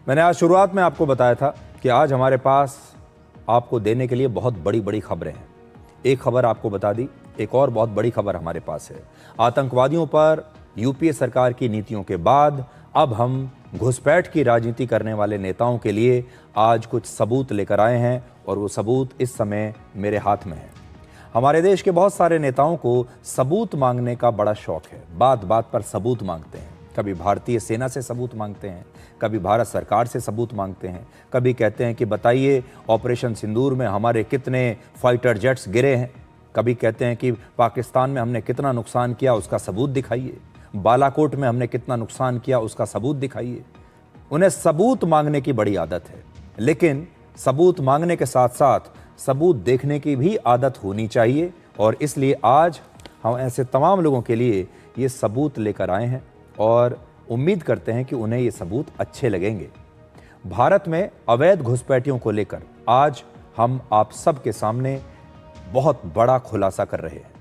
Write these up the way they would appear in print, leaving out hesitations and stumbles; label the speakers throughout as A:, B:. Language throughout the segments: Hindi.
A: मैंने आज शुरुआत में आपको बताया था कि आज हमारे पास आपको देने के लिए बहुत बड़ी बड़ी खबरें हैं। एक खबर आपको बता दी, एक और बहुत बड़ी खबर हमारे पास है। आतंकवादियों पर यूपीए सरकार की नीतियों के बाद अब हम घुसपैठ की राजनीति करने वाले नेताओं के लिए आज कुछ सबूत लेकर आए हैं और वो सबूत इस समय मेरे हाथ में है। हमारे देश के बहुत सारे नेताओं को सबूत मांगने का बड़ा शौक है, बात बात पर सबूत मांगते हैं। कभी भारतीय सेना से सबूत मांगते हैं, कभी भारत सरकार से सबूत मांगते हैं, कभी कहते हैं कि बताइए ऑपरेशन सिंदूर में हमारे कितने फाइटर जेट्स गिरे हैं, कभी कहते हैं कि पाकिस्तान में हमने कितना नुकसान किया उसका सबूत दिखाइए, बालाकोट में हमने कितना नुकसान किया उसका सबूत दिखाइए। उन्हें सबूत मांगने की बड़ी आदत है, लेकिन सबूत मांगने के साथ साथ सबूत देखने की भी आदत होनी चाहिए। और इसलिए आज हम ऐसे तमाम लोगों के लिए ये सबूत लेकर आए हैं और उम्मीद करते हैं कि उन्हें ये सबूत अच्छे लगेंगे। भारत में अवैध घुसपैठियों को लेकर आज हम आप सब के सामने बहुत बड़ा खुलासा कर रहे हैं।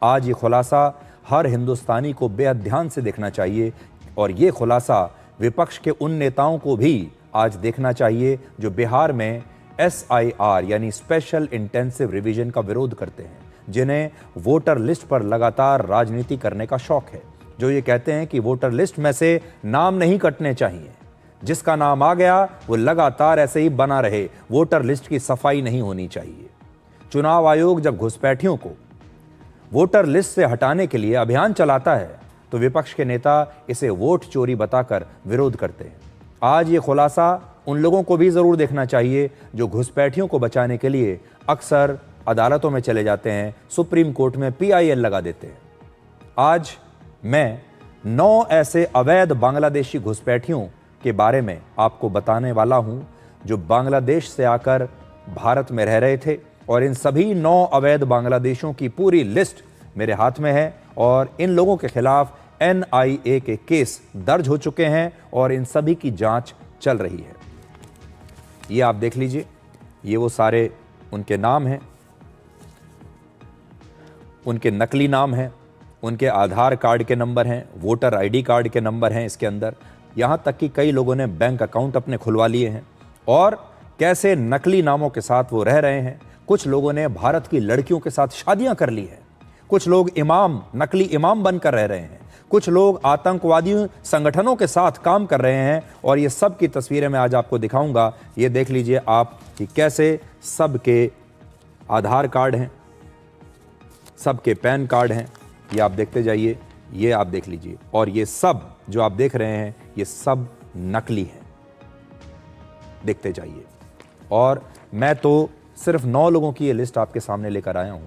A: आज ये खुलासा हर हिंदुस्तानी को बेहद ध्यान से देखना चाहिए और ये खुलासा विपक्ष के उन नेताओं को भी आज देखना चाहिए जो बिहार में SIR यानी स्पेशल इंटेंसिव रिवीजन का विरोध करते हैं, जिन्हें वोटर लिस्ट पर लगातार राजनीति करने का शौक है, जो ये कहते हैं कि वोटर लिस्ट में से नाम नहीं कटने चाहिए, जिसका नाम आ गया वो लगातार ऐसे ही बना रहे, वोटर लिस्ट की सफाई नहीं होनी चाहिए। चुनाव आयोग जब घुसपैठियों को वोटर लिस्ट से हटाने के लिए अभियान चलाता है तो विपक्ष के नेता इसे वोट चोरी बताकर विरोध करते हैं। आज ये खुलासा उन लोगों को भी जरूर देखना चाहिए जो घुसपैठियों को बचाने के लिए अक्सर अदालतों में चले जाते हैं, सुप्रीम कोर्ट में PIL लगा देते हैं। आज मैं 9 ऐसे अवैध बांग्लादेशी घुसपैठियों के बारे में आपको बताने वाला हूं जो बांग्लादेश से आकर भारत में रह रहे थे, और इन सभी 9 अवैध बांग्लादेशियों की पूरी लिस्ट मेरे हाथ में है और इन लोगों के खिलाफ NIA के केस दर्ज हो चुके हैं और इन सभी की जांच चल रही है। ये आप देख लीजिए, ये वो सारे उनके नाम हैं, उनके नकली नाम हैं, उनके आधार कार्ड के नंबर हैं, वोटर ID कार्ड के नंबर हैं इसके अंदर। यहाँ तक कि कई लोगों ने बैंक अकाउंट अपने खुलवा लिए हैं और कैसे नकली नामों के साथ वो रह रहे हैं। कुछ लोगों ने भारत की लड़कियों के साथ शादियां कर ली हैं, कुछ लोग इमाम, नकली इमाम बनकर रह रहे हैं, कुछ लोग आतंकवादी संगठनों के साथ काम कर रहे हैं। और ये सब की तस्वीरें मैं आज आपको दिखाऊंगा। ये देख लीजिए आप कि कैसे सबके आधार कार्ड हैं, सबके पैन कार्ड हैं, ये आप देखते जाइए, ये आप देख लीजिए। और ये सब जो आप देख रहे हैं ये सब नकली हैं, देखते जाइए। और मैं तो सिर्फ 9 लोगों की ये लिस्ट आपके सामने लेकर आया हूं।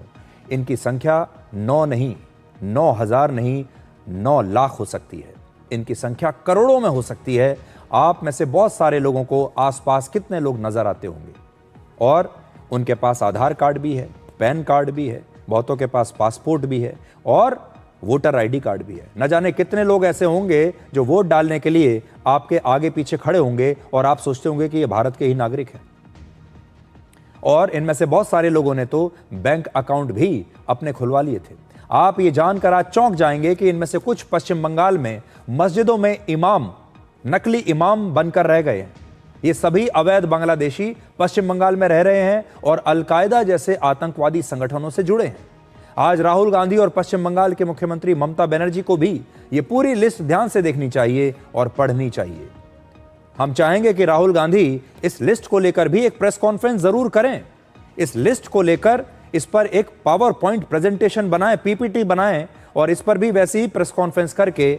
A: इनकी संख्या 9 नहीं, 9,000 नहीं, 9 लाख हो सकती है। इनकी संख्या करोड़ों में हो सकती है। आप में से बहुत सारे लोगों को आसपास कितने लोग नजर आते होंगे और उनके पास आधार कार्ड भी है, पैन कार्ड भी है, बहुतों के पास पासपोर्ट भी है और वोटर ID कार्ड भी है। न जाने कितने लोग ऐसे होंगे जो वोट डालने के लिए आपके आगे पीछे खड़े होंगे और आप सोचते होंगे कि ये भारत के ही नागरिक हैं। और इनमें से बहुत सारे लोगों ने तो बैंक अकाउंट भी अपने खुलवा लिए थे। आप ये जानकर आज चौंक जाएंगे कि इनमें से कुछ पश्चिम बंगाल में मस्जिदों में इमाम, नकली इमाम बनकर रह गए हैं। ये सभी अवैध बांग्लादेशी पश्चिम बंगाल में रह रहे हैं और अलकायदा जैसे आतंकवादी संगठनों से जुड़े हैं। आज राहुल गांधी और पश्चिम बंगाल के मुख्यमंत्री ममता बनर्जी को भी ये पूरी लिस्ट ध्यान से देखनी चाहिए और पढ़नी चाहिए। हम चाहेंगे कि राहुल गांधी इस लिस्ट को लेकर भी एक प्रेस कॉन्फ्रेंस जरूर करें। इस लिस्ट को लेकर इस पर एक पावर पॉइंट प्रेजेंटेशन बनाएं, PPT बनाएं और इस पर भी वैसे ही प्रेस कॉन्फ्रेंस करके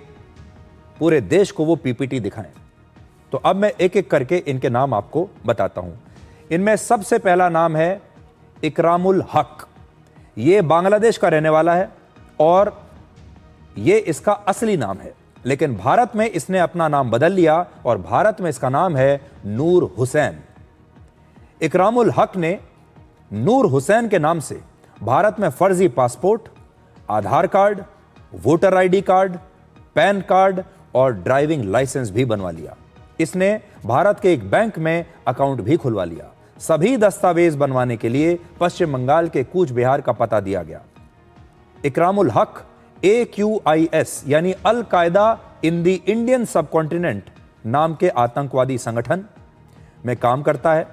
A: पूरे देश को वो PPT दिखाएं। तो अब मैं एक एक करके इनके नाम आपको बताता हूं। इनमें सबसे पहला नाम है इकरामुल हक। ये बांग्लादेश का रहने वाला है और ये इसका असली नाम है, लेकिन भारत में इसने अपना नाम बदल लिया और भारत में इसका नाम है नूर हुसैन। इकरामुल हक ने नूर हुसैन के नाम से भारत में फर्जी passport, Aadhaar card, voter ID card, PAN card और ड्राइविंग लाइसेंस भी बनवा लिया। इसने भारत के एक बैंक में अकाउंट भी खुलवा लिया। सभी दस्तावेज बनवाने के लिए पश्चिम बंगाल के कूच बिहार का पता दिया गया। इकरामुल हक AQIS यानी अल कायदा इन द इंडियन सबकॉन्टिनेंट नाम के आतंकवादी संगठन में काम करता है।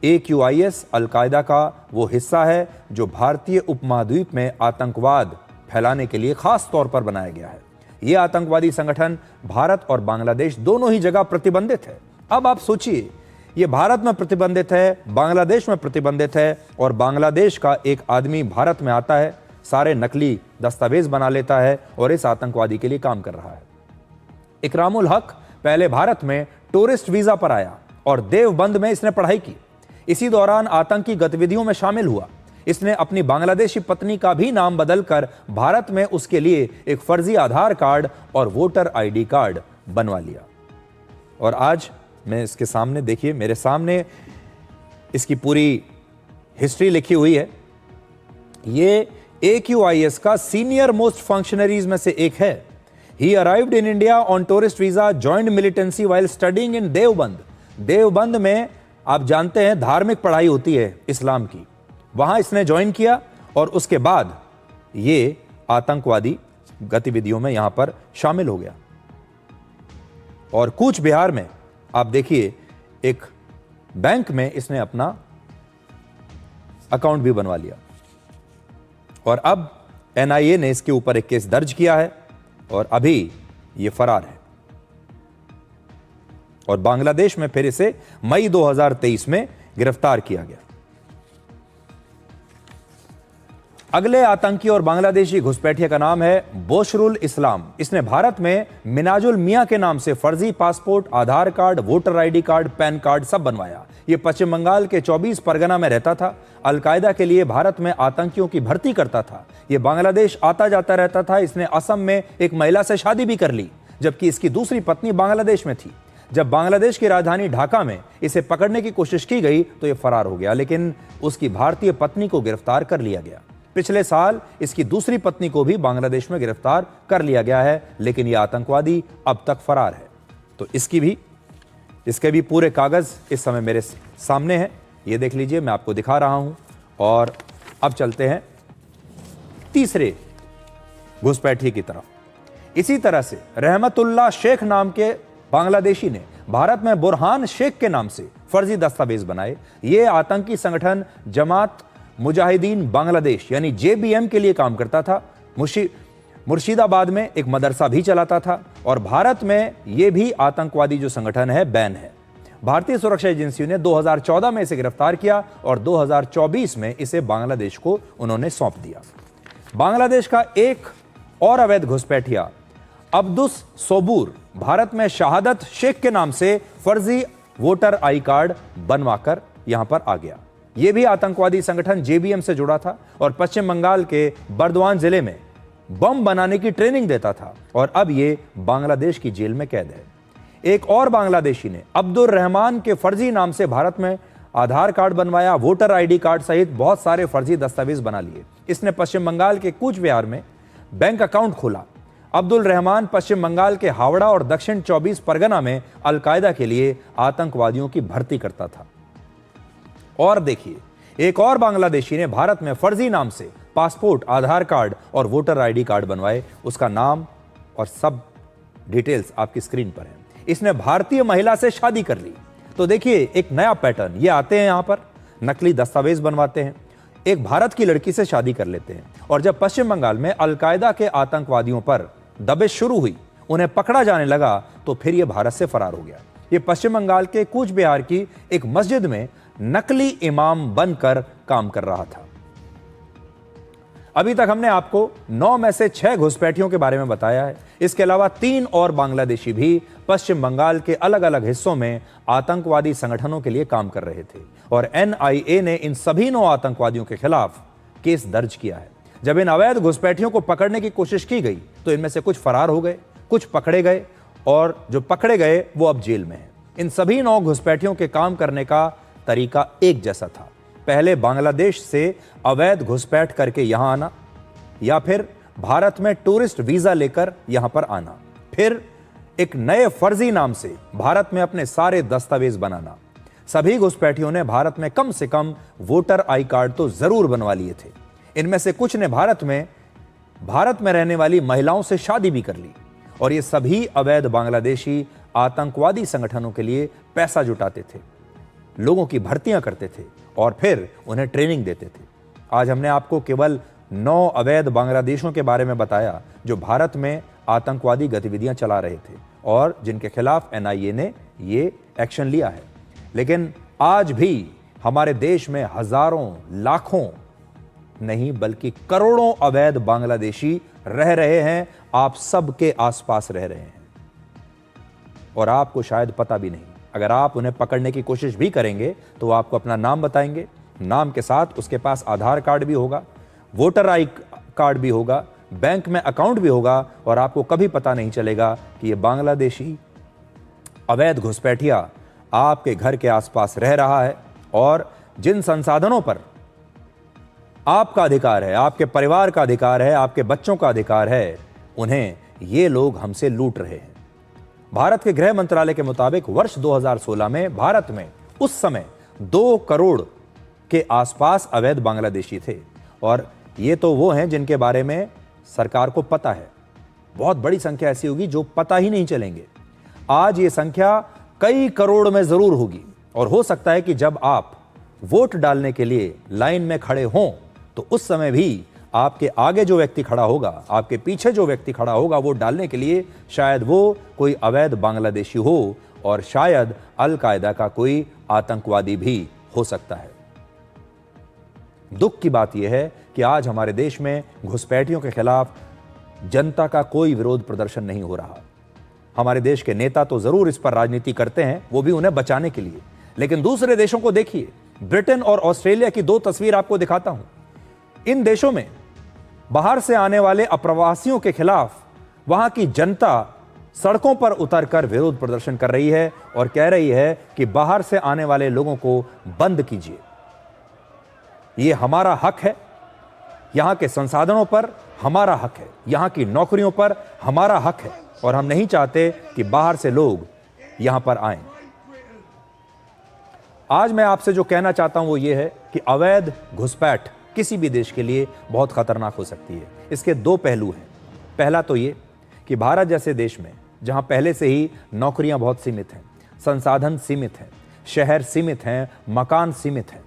A: AQIS अल-कायदा का वो हिस्सा है जो भारतीय उपमहाद्वीप में आतंकवाद फैलाने के लिए खास तौर पर बनाया गया है। ये आतंकवादी संगठन भारत और बांग्लादेश दोनों ही जगह प्रतिबंधित है। अब आप सोचिए, ये भारत में प्रतिबंधित है, बांग्लादेश में प्रतिबंधित है, और बांग्लादेश का एक आदमी भारत में आता है, सारे नकली दस्तावेज बना लेता है और इस आतंकवादी के लिए काम कर रहा है। इकरामुल हक पहले भारत में टूरिस्ट वीजा पर आया और देवबंद में इसने पढ़ाई की। इसी दौरान आतंकी गतिविधियों में शामिल हुआ। इसने अपनी बांग्लादेशी पत्नी का भी नाम बदलकर भारत में उसके लिए एक फर्जी आधार कार्ड और वोटर ID कार्ड बनवा लिया। और आज मैं इसके सामने, देखिए मेरे सामने इसकी पूरी हिस्ट्री लिखी हुई है। ये AQIS का सीनियर मोस्ट फंक्शनरीज में से एक है। ही arrived in India on tourist visa, joined militancy while studying in Deoband. Deoband में आप जानते हैं धार्मिक पढ़ाई होती है इस्लाम की, वहां इसने ज्वाइन किया और उसके बाद ये आतंकवादी गतिविधियों में यहां पर शामिल हो गया। और कूच बिहार में आप देखिए एक बैंक में इसने अपना अकाउंट भी बनवा लिया और अब NIA ने इसके ऊपर एक केस दर्ज किया है और अभी ये फरार है। और बांग्लादेश में फिर इसे मई 2023 में गिरफ्तार किया गया। अगले आतंकी और बांग्लादेशी घुसपैठिया का नाम है बोशरुल इस्लाम। इसने भारत में मिनाजुल मियां के नाम से फर्जी passport, Aadhaar card, voter ID card, PAN card सब बनवाया। यह पश्चिम बंगाल के 24 परगना में रहता था। अल-कायदा के लिए भारत में आतंकियों की भर्ती करता था। यह बांग्लादेश आता जाता रहता था। इसने असम में एक महिला से शादी भी कर ली, जबकि इसकी दूसरी पत्नी बांग्लादेश में थी। जब बांग्लादेश की राजधानी ढाका में इसे पकड़ने की कोशिश की गई तो यह फरार हो गया, लेकिन उसकी भारतीय पत्नी को गिरफ्तार कर लिया गया। पिछले साल इसकी दूसरी पत्नी को भी बांग्लादेश में गिरफ्तार कर लिया गया है, लेकिन यह आतंकवादी अब तक फरार है। तो इसके भी पूरे कागज इस समय मेरे सामने हैं। ये देख लीजिए, मैं आपको दिखा रहा हूं। और अब चलते हैं तीसरे घुसपैठिए की तरफ। इसी तरह से रहमतुल्लाह शेख नाम के बांग्लादेशी ने भारत में बुरहान शेख के नाम से फर्जी दस्तावेज बनाए। ये आतंकी संगठन जमात मुजाहिदीन बांग्लादेश यानी JBM के लिए काम करता था। मुर्शिदाबाद में एक मदरसा भी चलाता था और भारत में यह भी आतंकवादी जो संगठन है बैन है। भारतीय सुरक्षा एजेंसियों ने 2014 में इसे गिरफ्तार किया और 2024 में इसे बांग्लादेश को उन्होंने सौंप दिया। बांग्लादेश का एक और अवैध घुसपैठिया अब्दुस सोबूर भारत में शहादत शेख के नाम से फर्जी वोटर ID कार्ड बनवाकर यहां पर आ गया। यह भी आतंकवादी संगठन JBM से जुड़ा था और पश्चिम बंगाल के बर्दवान जिले में बम बनाने की ट्रेनिंग देता था और अब यह बांग्लादेश की जेल में कैद है। एक और बांग्लादेशी ने अब्दुल रहमान के फर्जी नाम से भारत में आधार कार्ड बनवाया, वोटर ID कार्ड सहित बहुत सारे फर्जी दस्तावेज बना लिए। इसने पश्चिम बंगाल के कूच बिहार में बैंक अकाउंट खोला। अब्दुल रहमान पश्चिम बंगाल के हावड़ा और दक्षिण 24 परगना में अल-कायदा के लिए आतंकवादियों की भर्ती करता था। और देखिए, एक और बांग्लादेशी ने भारत में फर्जी नाम से पासपोर्ट, आधार कार्ड और वोटर ID कार्ड बनवाए। उसका नाम और सब डिटेल्स आपकी स्क्रीन पर है। इसने भारतीय महिला से शादी कर ली। तो देखिए एक नया पैटर्न, ये आते हैं यहां पर नकली दस्तावेज बनवाते हैं, एक भारत की लड़की से शादी कर लेते हैं और जब पश्चिम बंगाल में अल-कायदा के आतंकवादियों पर दबिश शुरू हुई, उन्हें पकड़ा जाने लगा, तो फिर यह भारत से फरार हो गया। यह पश्चिम बंगाल के कूच बिहार की एक मस्जिद में नकली इमाम बनकर काम कर रहा था। अभी तक हमने आपको 9 में से 6 घुसपैठियों के बारे में बताया है। इसके अलावा 3 और बांग्लादेशी भी पश्चिम बंगाल के अलग अलग हिस्सों में आतंकवादी संगठनों के लिए काम कर रहे थे और NIA ने इन सभी 9 आतंकवादियों के खिलाफ केस दर्ज किया है। जब इन अवैध घुसपैठियों को पकड़ने की कोशिश की गई तो इनमें से कुछ फरार हो गए, कुछ पकड़े गए और जो पकड़े गए वो अब जेल में हैं। इन सभी 9 घुसपैठियों के काम करने का तरीका एक जैसा था। पहले बांग्लादेश से अवैध घुसपैठ करके यहां आना या फिर भारत में टूरिस्ट वीजा लेकर यहां पर आना, फिर एक नए फर्जी नाम से भारत में अपने सारे दस्तावेज बनाना। सभी घुसपैठियों ने भारत में कम से कम वोटर ID कार्ड तो जरूर बनवा लिए थे। इनमें से कुछ ने भारत में रहने वाली महिलाओं से शादी भी कर ली और ये सभी अवैध बांग्लादेशी आतंकवादी संगठनों के लिए पैसा जुटाते थे, लोगों की भर्तियां करते थे और फिर उन्हें ट्रेनिंग देते थे। आज हमने आपको केवल 9 अवैध बांग्लादेशियों के बारे में बताया जो भारत में आतंकवादी गतिविधियां चला रहे थे और जिनके खिलाफ एनआईए ने ये एक्शन लिया है। लेकिन आज भी हमारे देश में हजारों, लाखों नहीं बल्कि करोड़ों अवैध बांग्लादेशी रह रहे हैं, आप सबके आसपास रह रहे हैं और आपको शायद पता भी नहीं। अगर आप उन्हें पकड़ने की कोशिश भी करेंगे तो वो आपको अपना नाम बताएंगे, नाम के साथ उसके पास आधार कार्ड भी होगा, वोटर आई कार्ड भी होगा, बैंक में अकाउंट भी होगा और आपको कभी पता नहीं चलेगा कि ये बांग्लादेशी अवैध घुसपैठिया आपके घर के आसपास रह रहा है और जिन संसाधनों पर आपका अधिकार है, आपके परिवार का अधिकार है, आपके बच्चों का अधिकार है, उन्हें ये लोग हमसे लूट रहे हैं। भारत के गृह मंत्रालय के मुताबिक वर्ष 2016 में भारत में उस समय 2 करोड़ के आसपास अवैध बांग्लादेशी थे और ये तो वो हैं जिनके बारे में सरकार को पता है। बहुत बड़ी संख्या ऐसी होगी जो पता ही नहीं चलेंगे। आज ये संख्या कई करोड़ में जरूर होगी और हो सकता है कि जब आप वोट डालने के लिए लाइन में खड़े हों तो उस समय भी आपके आगे जो व्यक्ति खड़ा होगा, आपके पीछे जो व्यक्ति खड़ा होगा वोट डालने के लिए, शायद वो कोई अवैध बांग्लादेशी हो और शायद अल कायदा का कोई आतंकवादी भी हो सकता है। दुख की बात यह है कि आज हमारे देश में घुसपैठियों के खिलाफ जनता का कोई विरोध प्रदर्शन नहीं हो रहा। हमारे देश के नेता तो जरूर इस पर राजनीति करते हैं, वो भी उन्हें बचाने के लिए, लेकिन दूसरे देशों को देखिए। ब्रिटेन और ऑस्ट्रेलिया की 2 तस्वीर आपको दिखाता हूं। इन देशों में बाहर से आने वाले अप्रवासियों के खिलाफ वहां की जनता सड़कों पर उतरकर विरोध प्रदर्शन कर रही है और कह रही है कि बाहर से आने वाले लोगों को बंद कीजिए। यह हमारा हक है, यहां के संसाधनों पर हमारा हक है, यहां की नौकरियों पर हमारा हक है और हम नहीं चाहते कि बाहर से लोग यहां पर आएं। आज मैं आपसे जो कहना चाहता हूं वो ये है कि अवैध घुसपैठ किसी भी देश के लिए बहुत खतरनाक हो सकती है। इसके 2 पहलू हैं। पहला तो ये कि भारत जैसे देश में जहां पहले से ही नौकरियां बहुत सीमित हैं, संसाधन सीमित हैं, शहर सीमित हैं, मकान सीमित हैं,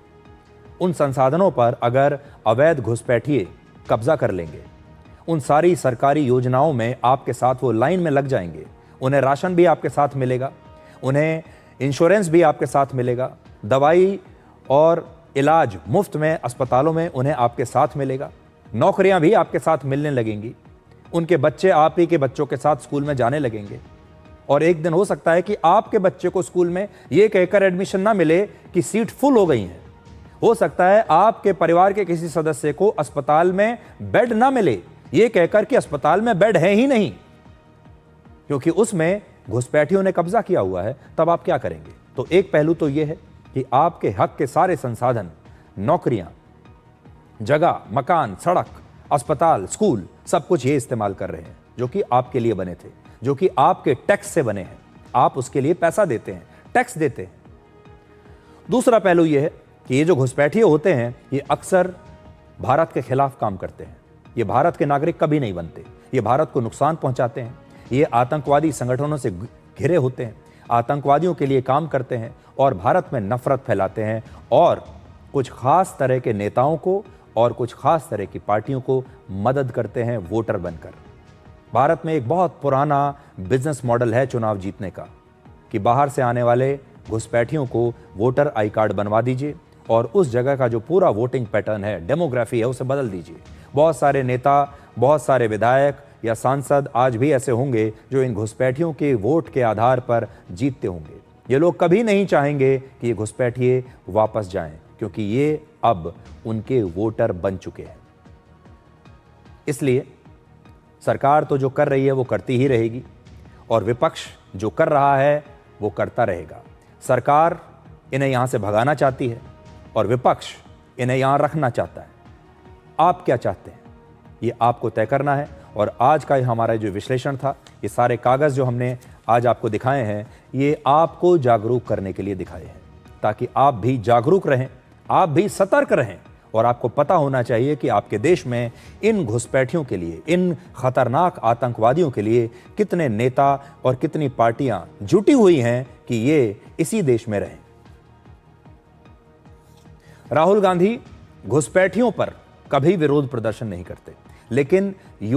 A: उन संसाधनों पर अगर अवैध घुसपैठिए कब्जा कर लेंगे, उन सारी सरकारी योजनाओं में आपके साथ वो लाइन में लग जाएंगे, उन्हें राशन भी आपके साथ मिलेगा, उन्हें इंश्योरेंस भी आपके साथ मिलेगा, दवाई और इलाज मुफ्त में अस्पतालों में उन्हें आपके साथ मिलेगा, नौकरियां भी आपके साथ मिलने लगेंगी, उनके बच्चे आप ही के बच्चों के साथ स्कूल में जाने लगेंगे और एक दिन हो सकता है कि आपके बच्चे को स्कूल में यह कहकर एडमिशन ना मिले कि सीट फुल हो गई है। हो सकता है आपके परिवार के किसी सदस्य को अस्पताल में बेड ना मिले यह कहकर कि अस्पताल में बेड है ही नहीं, क्योंकि उसमें घुसपैठियों ने कब्जा किया हुआ है। तब आप क्या करेंगे? तो एक पहलू तो यह है कि आपके हक के सारे संसाधन, नौकरियां, जगह, मकान, सड़क, अस्पताल, स्कूल, सब कुछ ये इस्तेमाल कर रहे हैं जो कि आपके लिए बने थे, जो कि आपके टैक्स से बने हैं। आप उसके लिए पैसा देते हैं, टैक्स देते हैं। दूसरा पहलू यह है कि ये जो घुसपैठिए होते हैं ये अक्सर भारत के खिलाफ काम करते हैं। ये भारत के नागरिक कभी नहीं बनते, ये भारत को नुकसान पहुंचाते हैं, ये आतंकवादी संगठनों से घिरे होते हैं, आतंकवादियों के लिए काम करते हैं और भारत में नफरत फैलाते हैं और कुछ खास तरह के नेताओं को और कुछ खास तरह की पार्टियों को मदद करते हैं वोटर बनकर। भारत में एक बहुत पुराना बिजनेस मॉडल है चुनाव जीतने का कि बाहर से आने वाले घुसपैठियों को वोटर आई कार्ड बनवा दीजिए और उस जगह का जो पूरा वोटिंग पैटर्न है, डेमोग्राफी है, उसे बदल दीजिए। बहुत सारे नेता, बहुत सारे विधायक या सांसद आज भी ऐसे होंगे जो इन घुसपैठियों के वोट के आधार पर जीतते होंगे। ये लोग कभी नहीं चाहेंगे कि ये घुसपैठिए वापस जाएं, क्योंकि ये अब उनके वोटर बन चुके हैं। इसलिए सरकार तो जो कर रही है वो करती ही रहेगी और विपक्ष जो कर रहा है वो करता रहेगा। सरकार इन्हें यहां से भगाना चाहती है और विपक्ष इन्हें यहां रखना चाहता है। आप क्या चाहते हैं ये आपको तय करना है। और आज का हमारा जो विश्लेषण था, ये सारे कागज़ जो हमने आज आपको दिखाए हैं, ये आपको जागरूक करने के लिए दिखाए हैं ताकि आप भी जागरूक रहें, आप भी सतर्क रहें और आपको पता होना चाहिए कि आपके देश में इन घुसपैठियों के लिए, इन खतरनाक आतंकवादियों के लिए कितने नेता और कितनी पार्टियां जुटी हुई हैं कि ये इसी देश में रहें। राहुल गांधी घुसपैठियों पर कभी विरोध प्रदर्शन नहीं करते, लेकिन